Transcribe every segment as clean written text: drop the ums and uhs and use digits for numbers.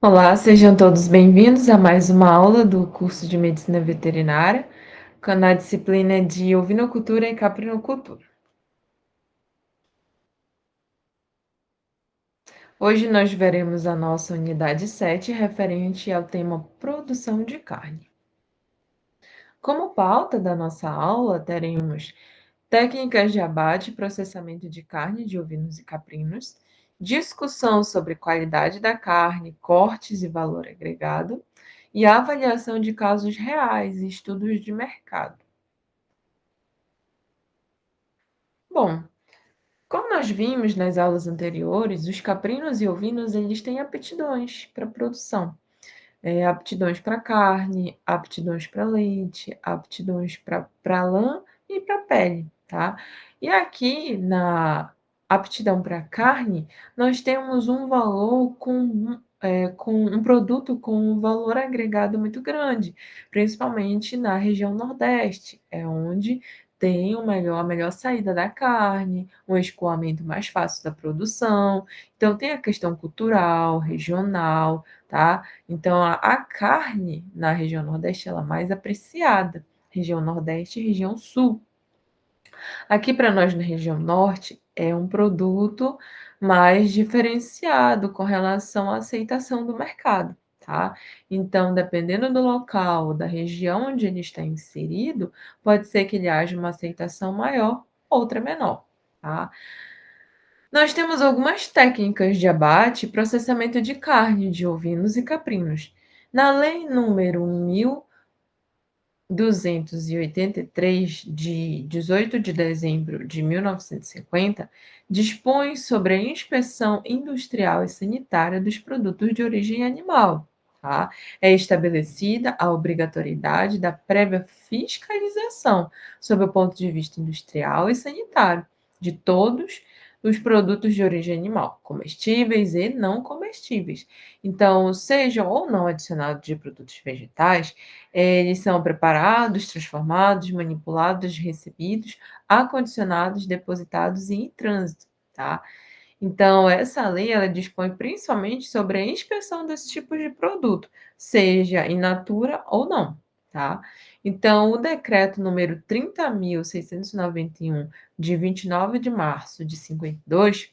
Olá, sejam todos bem-vindos a mais uma aula do curso de Medicina Veterinária, na disciplina de ovinocultura e caprinocultura. Hoje nós veremos a nossa unidade 7, referente ao tema produção de carne. Como pauta da nossa aula, teremos técnicas de abate e processamento de carne de ovinos e caprinos, discussão sobre qualidade da carne, cortes e valor agregado, e avaliação de casos reais e estudos de mercado. Bom, como nós vimos nas aulas anteriores, os caprinos e ovinos eles têm aptidões para produção. Aptidões para carne, aptidões para leite, aptidões para lã e para pele, tá? E aqui na aptidão para carne, nós temos um valor com um produto com um valor agregado muito grande, principalmente na região Nordeste, é onde tem a melhor saída da carne, um escoamento mais fácil da produção. Então, tem a questão cultural, regional, tá? Então, a carne na região Nordeste ela é mais apreciada, região Nordeste e região Sul. Aqui para nós na região Norte é um produto mais diferenciado com relação à aceitação do mercado, tá? Então, dependendo do local, da região onde ele está inserido, pode ser que ele haja uma aceitação maior, outra menor, tá? Nós temos algumas técnicas de abate e processamento de carne de ovinos e caprinos. Na Lei número 1283, de 18 de dezembro de 1950, dispõe sobre a inspeção industrial e sanitária dos produtos de origem animal. Tá? É estabelecida a obrigatoriedade da prévia fiscalização, sob o ponto de vista industrial e sanitário, de todos os produtos de origem animal, comestíveis e não comestíveis. Então, sejam ou não adicionados de produtos vegetais, eles são preparados, transformados, manipulados, recebidos, acondicionados, depositados e em trânsito, tá? Então, essa lei ela dispõe principalmente sobre a inspeção desse tipo de produto, seja in natura ou não, tá? Então, o decreto número 30.691, de 29 de março de 52,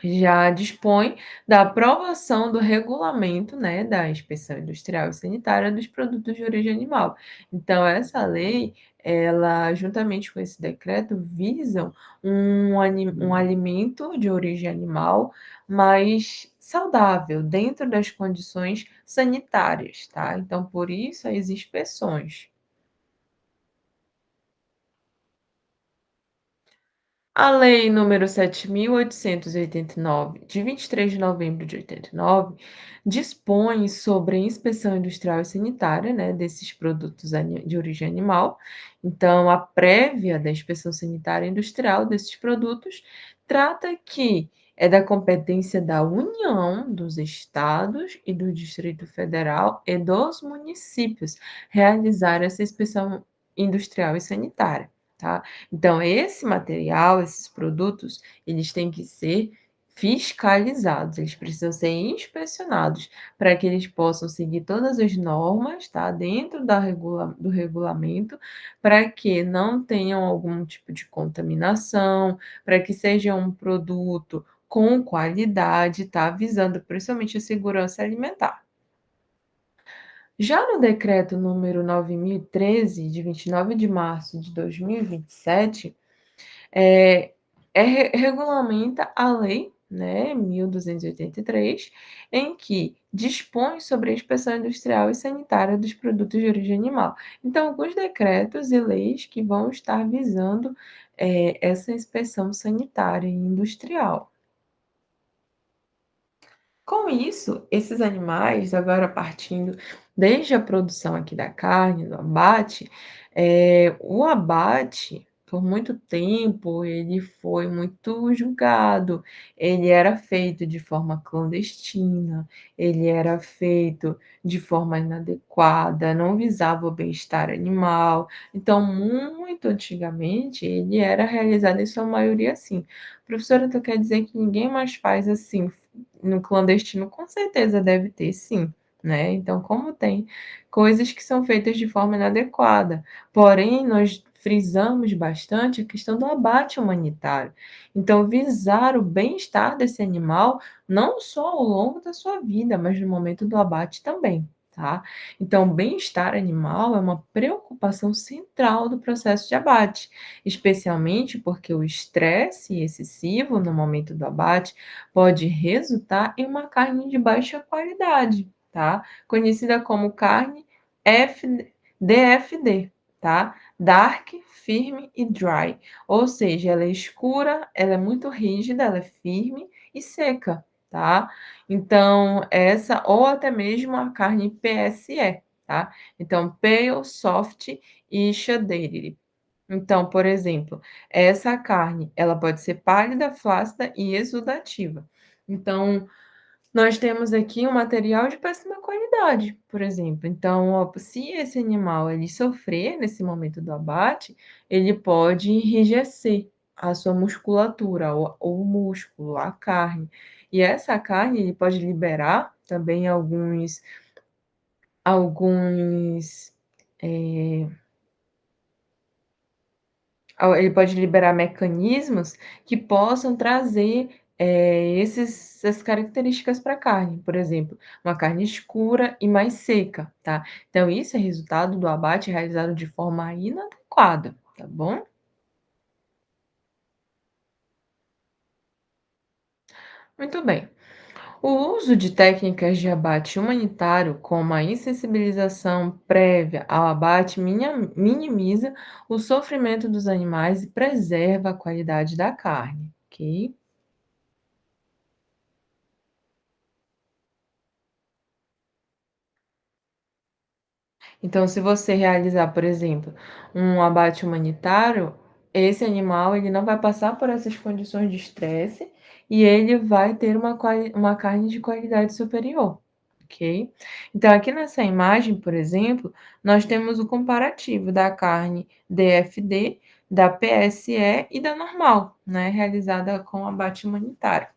já dispõe da aprovação do regulamento, né, da inspeção industrial e sanitária dos produtos de origem animal. Então, essa lei, ela, juntamente com esse decreto, visam um alimento de origem animal mais saudável, dentro das condições sanitárias, tá? Então, por isso, as inspeções. A Lei número 7.889, de 23 de novembro de 89, dispõe sobre a inspeção industrial e sanitária, né, desses produtos de origem animal. Então, a prévia da inspeção sanitária e industrial desses produtos trata que é da competência da União, dos estados e do Distrito Federal e dos municípios realizar essa inspeção industrial e sanitária, tá? Então, esse material, esses produtos, eles têm que ser fiscalizados, eles precisam ser inspecionados para que eles possam seguir todas as normas, tá? Dentro do regulamento, para que não tenham algum tipo de contaminação, para que seja um produto com qualidade, tá? Visando principalmente a segurança alimentar. Já no decreto número 9.013, de 29 de março de 2027, é, regulamenta a lei, né, 1283, em que dispõe sobre a inspeção industrial e sanitária dos produtos de origem animal. Então, alguns decretos e leis que vão estar visando essa inspeção sanitária e industrial. Com isso, esses animais, agora partindo desde a produção aqui da carne, do abate, o abate, por muito tempo, ele foi muito julgado, ele era feito de forma clandestina, ele era feito de forma inadequada, não visava o bem-estar animal. Então, muito antigamente, ele era realizado em sua maioria assim. Professora, tu quer dizer que ninguém mais faz assim? no clandestino com certeza deve ter sim, né. Então como tem coisas que são feitas de forma inadequada, porém nós frisamos bastante a questão do abate humanitário. Então visar o bem-estar desse animal, não só ao longo da sua vida, mas no momento do abate também, tá. Então o bem-estar animal é uma preocupação central do processo de abate, especialmente porque o estresse excessivo no momento do abate pode resultar em uma carne de baixa qualidade, tá? Conhecida como carne DFD, tá? Dark, firme e dry. Ou seja, ela é escura, ela é muito rígida, ela é firme e seca, tá? Então, essa, ou até mesmo a carne PSE, tá? Então, pale, soft e shaded. Então, por exemplo, essa carne, ela pode ser pálida, flácida e exudativa. Então, nós temos aqui um material de péssima qualidade, por exemplo. Então, ó, se esse animal ele sofrer nesse momento do abate, ele pode enrijecer a sua musculatura, o músculo, a carne. E essa carne ele pode liberar também alguns, eh ele pode liberar mecanismos que possam trazer, essas características para a carne, por exemplo, uma carne escura e mais seca, tá. Então isso é resultado do abate realizado de forma inadequada, tá bom? Muito bem. O uso de técnicas de abate humanitário, como a insensibilização prévia ao abate, minimiza o sofrimento dos animais e preserva a qualidade da carne, ok? Então, se você realizar, por exemplo, um abate humanitário, esse animal ele não vai passar por essas condições de estresse e ele vai ter uma carne de qualidade superior, ok? Então, aqui nessa imagem, por exemplo, nós temos o comparativo da carne DFD, da PSE e da normal, né, realizada com abate humanitário.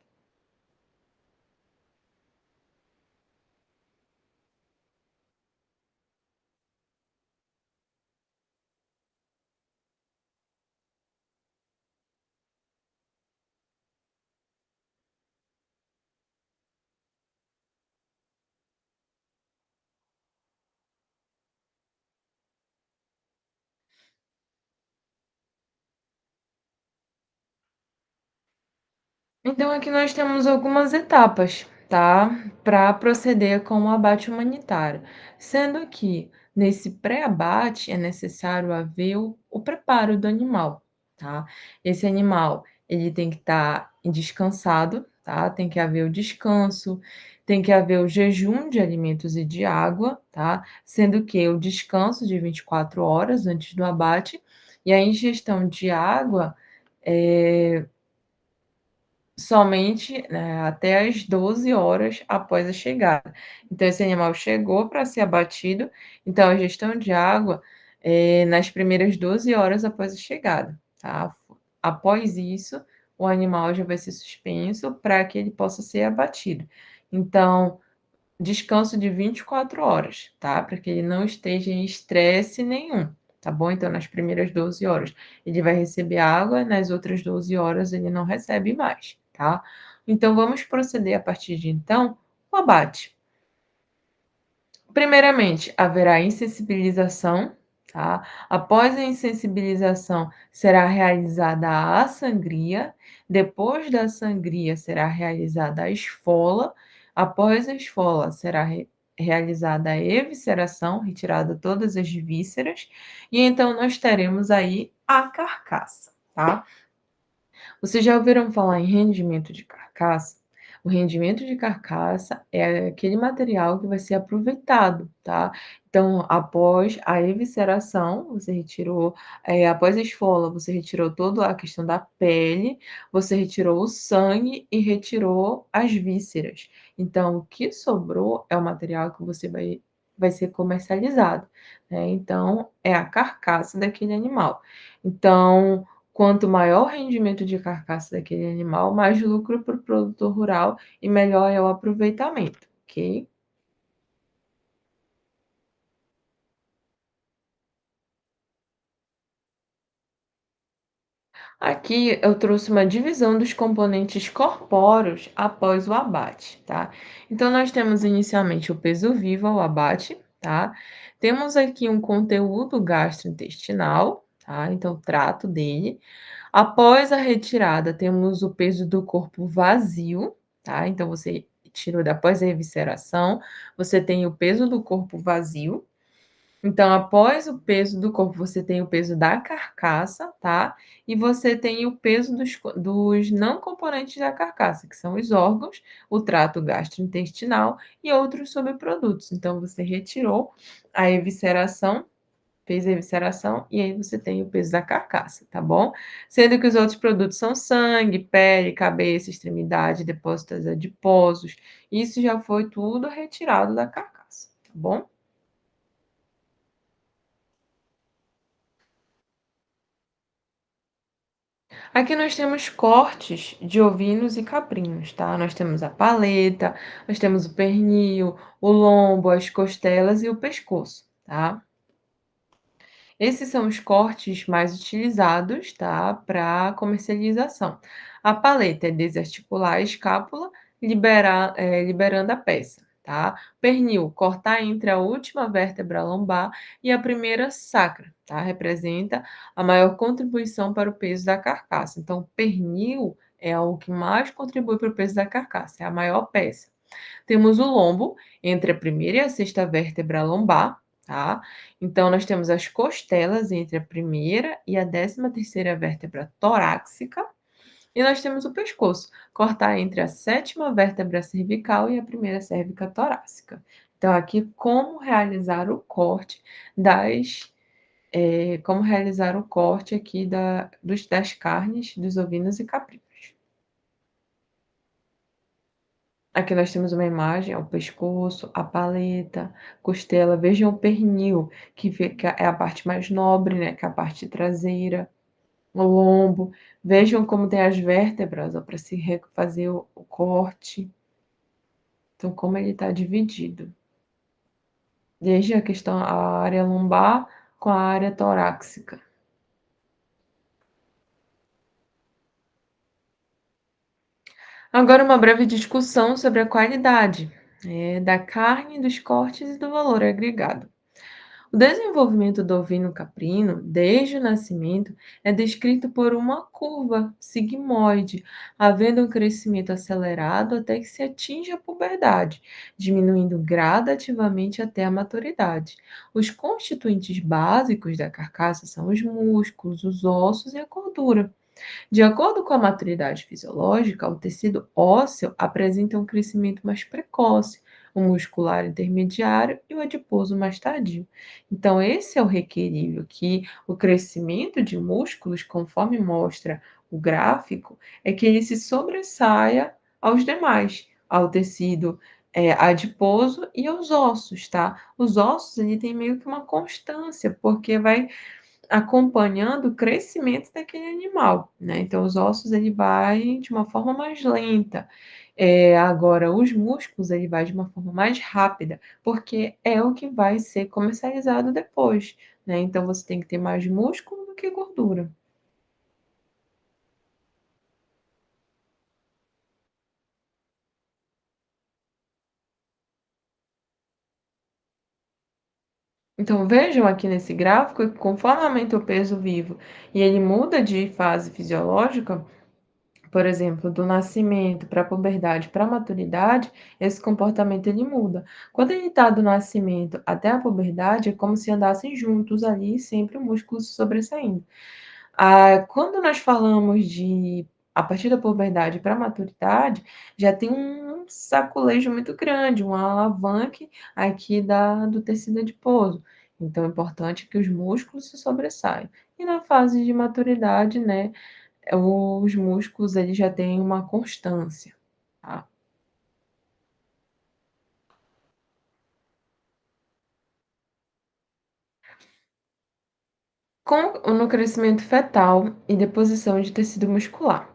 Então, aqui nós temos algumas etapas, tá? Para proceder com o abate humanitário. Sendo que, nesse pré-abate, é necessário haver o preparo do animal, tá? Esse animal, ele tem que estar descansado, tá? Tem que haver o descanso, tem que haver o jejum de alimentos e de água, tá? Sendo que o descanso de 24 horas antes do abate e a ingestão de água, eh somente, até às 12 horas após a chegada. Então esse animal chegou para ser abatido, então a ingestão de água, nas primeiras 12 horas após a chegada, tá. Após isso, o animal já vai ser suspenso para que ele possa ser abatido. Então, descanso de 24 horas, tá, para que ele não esteja em estresse nenhum, tá bom. Então nas primeiras 12 horas ele vai receber água, nas outras 12 horas ele não recebe mais, tá. Então vamos proceder a partir de então, o abate. Primeiramente, haverá insensibilização, tá? Após a insensibilização, será realizada a sangria. Depois da sangria, será realizada a esfola. Após a esfola, será realizada a evisceração, retirada todas as vísceras. E então nós teremos aí a carcaça, tá? Vocês já ouviram falar em rendimento de carcaça? O rendimento de carcaça é aquele material que vai ser aproveitado, tá? Então, após a evisceração, você retirou, após a esfola, você retirou toda a questão da pele, você retirou o sangue e retirou as vísceras. Então, o que sobrou é o material que você vai ser comercializado, né? Então, é a carcaça daquele animal. Então, Quanto maior o rendimento de carcaça daquele animal, mais lucro para o produtor rural e melhor é o aproveitamento, ok? Aqui eu trouxe uma divisão dos componentes corpóreos após o abate, tá? Então, nós temos inicialmente o peso vivo ao abate, tá? Temos aqui um conteúdo gastrointestinal, tá? Então, o trato dele. Após a retirada, temos o peso do corpo vazio, tá? Então, você tirou após a evisceração, você tem o peso do corpo vazio. Então, após o peso do corpo, você tem o peso da carcaça, tá? E você tem o peso dos não componentes da carcaça, que são os órgãos, o trato gastrointestinal e outros subprodutos. Então, você retirou a evisceração, fez a evisceração e aí você tem o peso da carcaça, tá bom? Sendo que os outros produtos são sangue, pele, cabeça, extremidade, depósitos adiposos. Isso já foi tudo retirado da carcaça, tá bom? Aqui nós temos cortes de ovinos e caprinos, tá? Nós temos a paleta, nós temos o pernil, o lombo, as costelas e o pescoço, tá? Esses são os cortes mais utilizados, tá, para comercialização. A paleta é desarticular a escápula, liberando a peça, tá? Pernil, cortar entre a última vértebra lombar e a primeira sacra, tá? Representa a maior contribuição para o peso da carcaça. Então, pernil é o que mais contribui para o peso da carcaça, é a maior peça. Temos o lombo, entre a primeira e a sexta vértebra lombar, tá? Então, nós temos as costelas entre a primeira e a 13ª vértebra torácica, e nós temos o pescoço, cortar entre a sétima vértebra cervical e a primeira cérvica torácica. Então, aqui, como realizar o corte como realizar o corte aqui das carnes dos ovinos e caprinos. Aqui nós temos uma imagem, é o pescoço, a paleta, costela. Vejam o pernil, que fica, é a parte mais nobre, né, que é a parte traseira, o lombo. Vejam como tem as vértebras, para se fazer o corte. Então, como ele está dividido. Desde a questão, a área lombar com a área torácica. Agora, uma breve discussão sobre a qualidade, da carne, dos cortes e do valor agregado. O desenvolvimento do ovino caprino, desde o nascimento, é descrito por uma curva sigmoide, havendo um crescimento acelerado até que se atinja a puberdade, diminuindo gradativamente até a maturidade. Os constituintes básicos da carcaça são os músculos, os ossos e a gordura. De acordo com a maturidade fisiológica, o tecido ósseo apresenta um crescimento mais precoce, o muscular intermediário e o adiposo mais tardio. Então, esse é o requerível, que o crescimento de músculos, conforme mostra o gráfico, é que ele se sobressaia aos demais, ao tecido adiposo e aos ossos, tá? Os ossos, ele tem meio que uma constância, porque vai acompanhando o crescimento daquele animal, né, então os ossos ele vai de uma forma mais lenta, agora os músculos ele vai de uma forma mais rápida, porque é o que vai ser comercializado depois, né, então você tem que ter mais músculo do que gordura. Então vejam aqui nesse gráfico que conforme aumenta o peso vivo e ele muda de fase fisiológica, por exemplo, do nascimento para a puberdade para a maturidade, esse comportamento ele muda. Quando ele está do nascimento até a puberdade, é como se andassem juntos ali, sempre o músculo se sobressaindo. Quando nós falamos de a partir da puberdade para a maturidade, já tem um sacolejo muito grande, um alavanque aqui do tecido adiposo. Então, é importante que os músculos se sobressaiam. E na fase de maturidade, né, os músculos eles já têm uma constância, tá? no crescimento fetal e deposição de tecido muscular.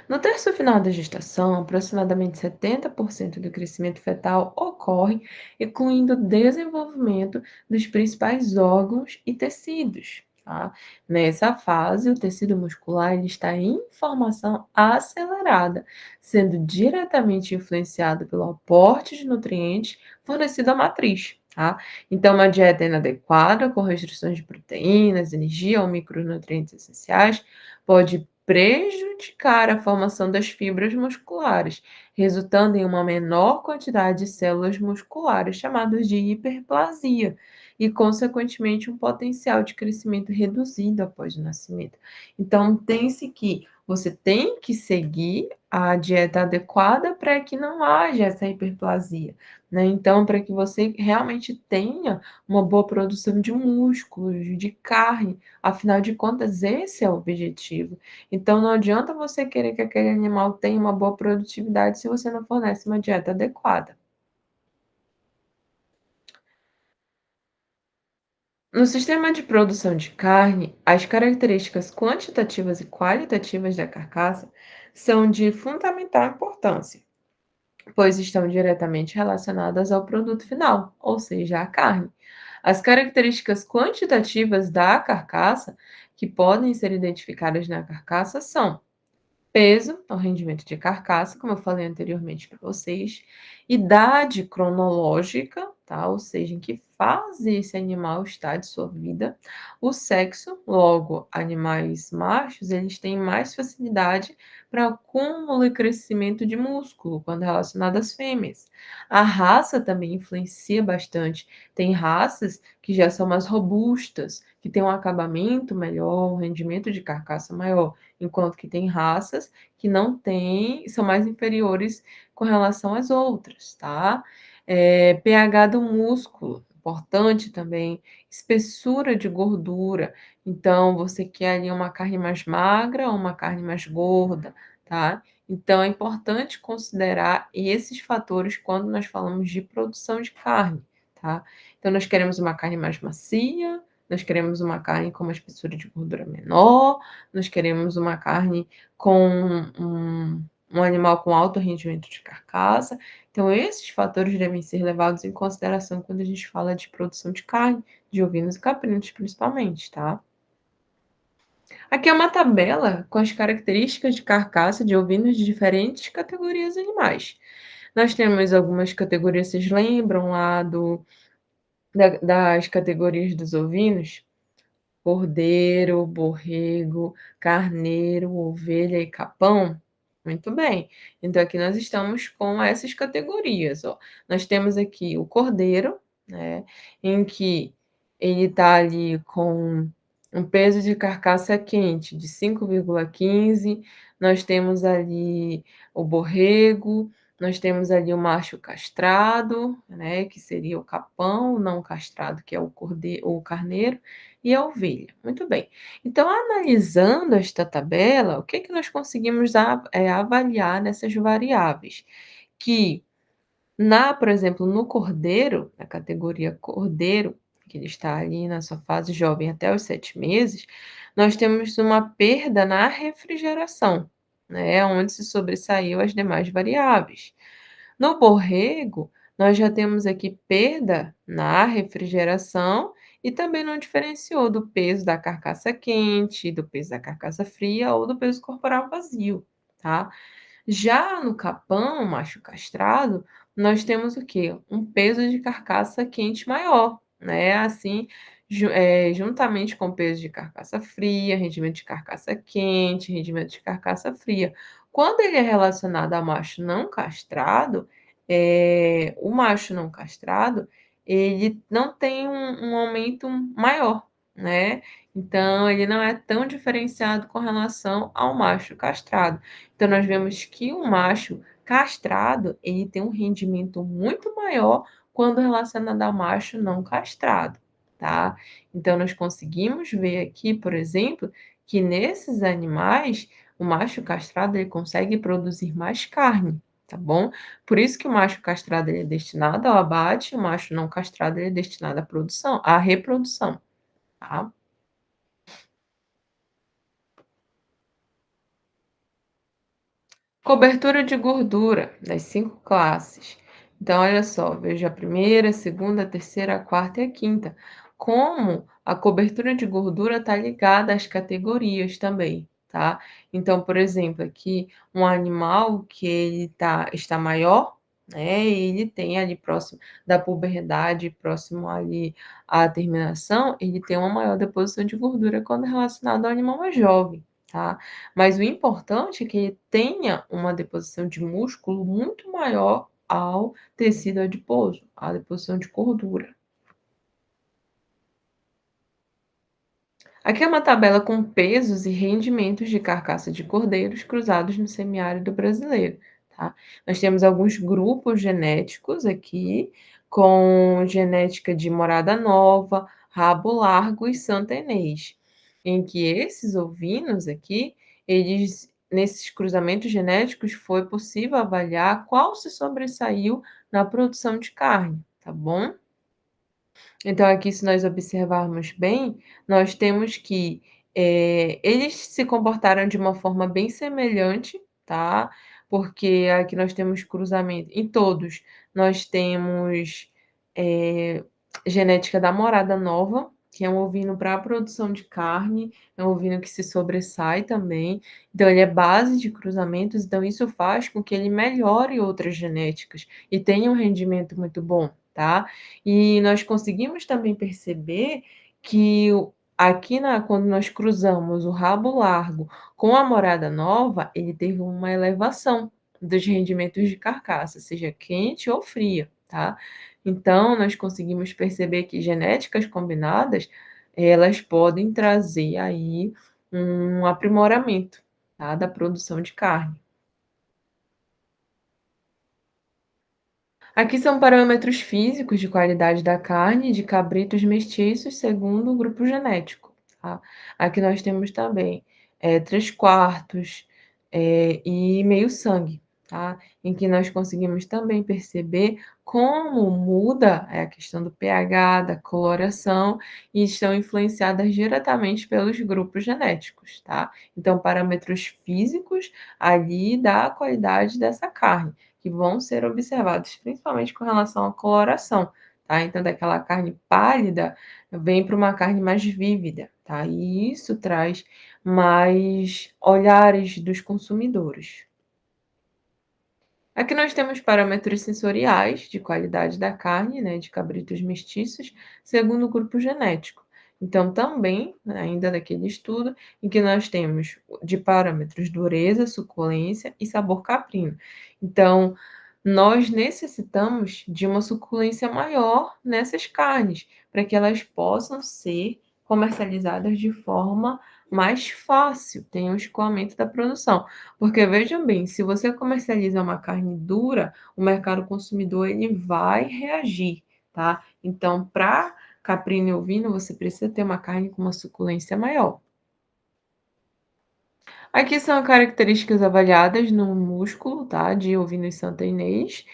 No terço final da gestação, aproximadamente 70% do crescimento fetal ocorre, incluindo o desenvolvimento dos principais órgãos e tecidos. Tá? Nessa fase, o tecido muscular ele está em formação acelerada, sendo diretamente influenciado pelo aporte de nutrientes fornecido à matriz. Tá? Então, uma dieta inadequada, com restrições de proteínas, energia ou micronutrientes essenciais, pode prejudicar a formação das fibras musculares, resultando em uma menor quantidade de células musculares, chamadas de hiperplasia, e, consequentemente, um potencial de crescimento reduzido após o nascimento. Então, tem-se que você tem que seguir a dieta adequada para que não haja essa hiperplasia, né? Então, para que você realmente tenha uma boa produção de músculos, de carne, afinal de contas, esse é o objetivo. Então, não adianta você querer que aquele animal tenha uma boa produtividade se você não fornece uma dieta adequada. No sistema de produção de carne, as características quantitativas e qualitativas da carcaça são de fundamental importância, pois estão diretamente relacionadas ao produto final, ou seja, à carne. As características quantitativas da carcaça, que podem ser identificadas na carcaça, são peso, o rendimento de carcaça, como eu falei anteriormente para vocês, idade cronológica, tá? Ou seja, em que fase esse animal está de sua vida, o sexo, logo, animais machos, eles têm mais facilidade para acúmulo e crescimento de músculo quando relacionado às fêmeas. A raça também influencia bastante. Tem raças que já são mais robustas, que têm um acabamento melhor, um rendimento de carcaça maior, enquanto que tem raças que não têm, são mais inferiores com relação às outras, tá? pH do músculo, importante também, espessura de gordura. Então, você quer ali uma carne mais magra ou uma carne mais gorda, tá? Então, é importante considerar esses fatores quando nós falamos de produção de carne, tá? Então, nós queremos uma carne mais macia, nós queremos uma carne com uma espessura de gordura menor, nós queremos uma carne com um animal com alto rendimento de carcaça. Então, esses fatores devem ser levados em consideração quando a gente fala de produção de carne, de ovinos e caprinos, principalmente, tá? Aqui é uma tabela com as características de carcaça de ovinos de diferentes categorias animais. Nós temos algumas categorias, vocês lembram lá das categorias dos ovinos? Cordeiro, borrego, carneiro, ovelha e capão? Muito bem. Então, aqui nós estamos com essas categorias, ó. Nós temos aqui o cordeiro, né, em que ele está ali com um peso de carcaça quente de 5,15. Nós temos ali o borrego, nós temos ali o macho castrado, né, que seria o capão, o não castrado, que é o carneiro, e a ovelha. Muito bem. Então, analisando esta tabela, o que que nós conseguimos avaliar nessas variáveis? Que, por exemplo, no cordeiro, na categoria cordeiro, que ele está ali na sua fase jovem até os 7 meses, nós temos uma perda na refrigeração, né, onde se sobressaiu as demais variáveis. No borrego, nós já temos aqui perda na refrigeração e também não diferenciou do peso da carcaça quente, do peso da carcaça fria ou do peso corporal vazio, tá? Já no capão, macho castrado, nós temos o quê? Um peso de carcaça quente maior, né? Assim, juntamente com o peso de carcaça fria, rendimento de carcaça quente, rendimento de carcaça fria. Quando ele é relacionado ao macho não castrado, o macho não castrado, ele não tem um aumento maior, né? Então, ele não é tão diferenciado com relação ao macho castrado. Então, nós vemos que o macho castrado, ele tem um rendimento muito maior quando relacionado ao macho não castrado, tá? Então, nós conseguimos ver aqui, por exemplo, que nesses animais, o macho castrado, ele consegue produzir mais carne, tá bom? Por isso que o macho castrado, ele é destinado ao abate, o macho não castrado, ele é destinado à produção, à reprodução, tá? Cobertura de gordura das 5 classes. Então, olha só, veja a primeira, a segunda, a terceira, a quarta e a quinta. Como a cobertura de gordura está ligada às categorias também, tá? Então, por exemplo, aqui um animal que está maior, né? Ele tem ali próximo da puberdade, próximo ali à terminação, ele tem uma maior deposição de gordura quando relacionado ao animal mais jovem, tá? Mas o importante é que ele tenha uma deposição de músculo muito maior ao tecido adiposo, à deposição de gordura. Aqui é uma tabela com pesos e rendimentos de carcaça de cordeiros cruzados no semiárido brasileiro, tá? Nós temos alguns grupos genéticos aqui, com genética de Morada Nova, Rabo Largo e Santa Inês, em que esses ovinos aqui, eles nesses cruzamentos genéticos foi possível avaliar qual se sobressaiu na produção de carne, tá bom? Então, aqui, se nós observarmos bem, nós temos que eles se comportaram de uma forma bem semelhante, tá? Porque aqui nós temos cruzamento, em todos, nós temos genética da morada nova, que é um ovino para a produção de carne, é um ovino que se sobressai também. Então, ele é base de cruzamentos, então isso faz com que ele melhore outras genéticas e tenha um rendimento muito bom, tá? E nós conseguimos também perceber que aqui quando nós cruzamos o rabo largo com a morada nova, ele teve uma elevação dos rendimentos de carcaça, seja quente ou fria, tá? Então, nós conseguimos perceber que genéticas combinadas, elas podem trazer aí um aprimoramento, tá, da produção de carne. Aqui são parâmetros físicos de qualidade da carne de cabritos mestiços segundo o grupo genético, tá? Aqui nós temos também 3/4 e meio sangue, tá? Em que nós conseguimos também perceber como muda a questão do pH, da coloração e estão influenciadas diretamente pelos grupos genéticos, tá? Então, parâmetros físicos ali da qualidade dessa carne que vão ser observados, principalmente com relação à coloração, tá? Então, daquela carne pálida, vem para uma carne mais vívida, tá? E isso traz mais olhares dos consumidores. Aqui nós temos parâmetros sensoriais de qualidade da carne, né, de cabritos mestiços, segundo o grupo genético. Então, também, né, ainda daquele estudo, em que nós temos de parâmetros dureza, suculência e sabor caprino. Então, nós necessitamos de uma suculência maior nessas carnes, para que elas possam ser comercializadas de forma mais fácil, tem um escoamento da produção. Porque vejam bem, se você comercializa uma carne dura, o mercado consumidor ele vai reagir, tá? Então, para caprino e ovino, você precisa ter uma carne com uma suculência maior. Aqui são características avaliadas no músculo, tá? De ovino e Santa Inês,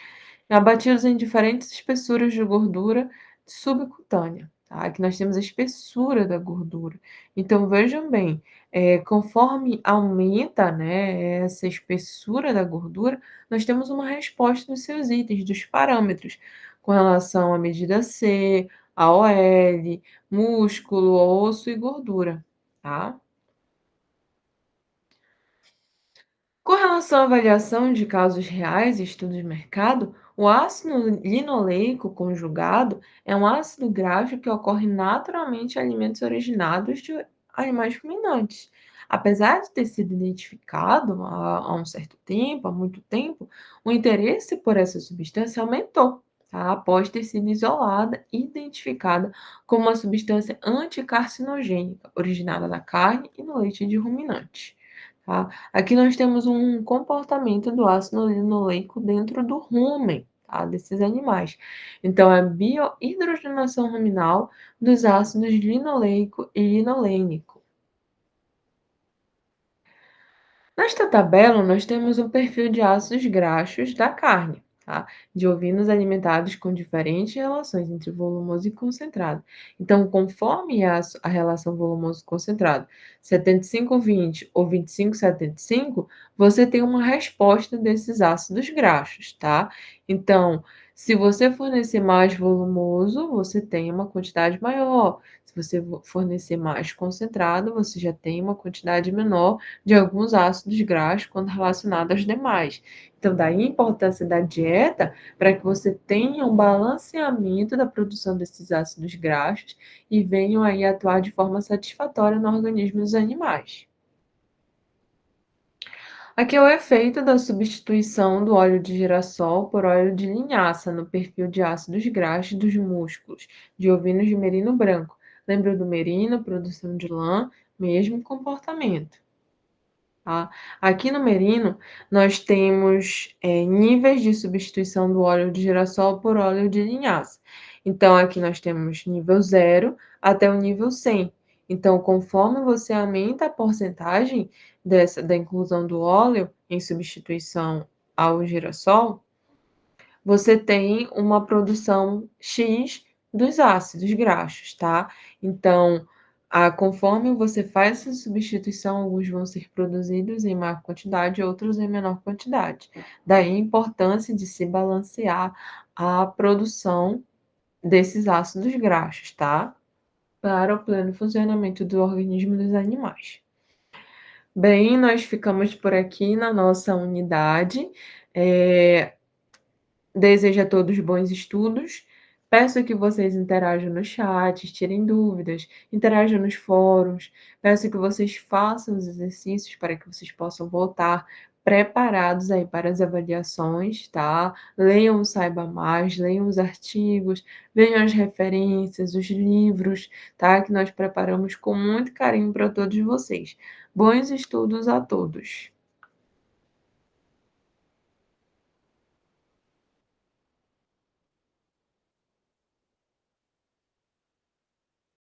abatidos em diferentes espessuras de gordura subcutânea, tá? Aqui nós temos a espessura da gordura. Então, vejam bem, conforme aumenta, né, essa espessura da gordura, nós temos uma resposta nos seus itens, dos parâmetros, com relação à medida C, AOL, músculo, osso e gordura, tá? Com relação à avaliação de casos reais e estudos de mercado, o ácido linoleico conjugado é um ácido gráfico que ocorre naturalmente em alimentos originados de animais ruminantes. Apesar de ter sido identificado há um certo tempo, há muito tempo, o interesse por essa substância aumentou, tá? Após ter sido isolada e identificada como uma substância anticarcinogênica, originada na carne e no leite de ruminantes. Tá? Aqui nós temos um comportamento do ácido linoleico dentro do rumen, tá? Desses animais. Então, é a biohidrogenação ruminal dos ácidos linoleico e linolênico. Nesta tabela, nós temos um perfil de ácidos graxos da carne. tá? De ovinos alimentados com diferentes relações entre volumoso e concentrado. Então, conforme a relação volumoso-concentrado, 75-20 ou 25-75, você tem uma resposta desses ácidos graxos, tá? Então, se você fornecer mais volumoso, você tem uma quantidade maior. Se você fornecer mais concentrado, você já tem uma quantidade menor de alguns ácidos graxos quando relacionado aos demais. Então, daí a importância da dieta para que você tenha um balanceamento da produção desses ácidos graxos e venham aí atuar de forma satisfatória no organismo dos animais. Aqui é o efeito da substituição do óleo de girassol por óleo de linhaça no perfil de ácidos graxos dos músculos de ovinos de merino branco. Lembra do merino, produção de lã, mesmo comportamento. Tá? Aqui no merino, nós temos níveis de substituição do óleo de girassol por óleo de linhaça. Então, aqui nós temos nível 0 até o nível 100. Então, conforme você aumenta a porcentagem da inclusão do óleo em substituição ao girassol, você tem uma produção X dos ácidos graxos, tá? Então, conforme você faz essa substituição, alguns vão ser produzidos em maior quantidade, outros em menor quantidade. Daí a importância de se balancear a produção desses ácidos graxos, tá? Para o pleno funcionamento do organismo dos animais. Bem, nós ficamos por aqui na nossa unidade. Desejo a todos bons estudos. Peço que vocês interajam no chat, tirem dúvidas, interajam nos fóruns. Peço que vocês façam os exercícios para que vocês possam voltar preparados aí para as avaliações, tá? Leiam o Saiba Mais, leiam os artigos, vejam as referências, os livros, tá? Que nós preparamos com muito carinho para todos vocês. Bons estudos a todos!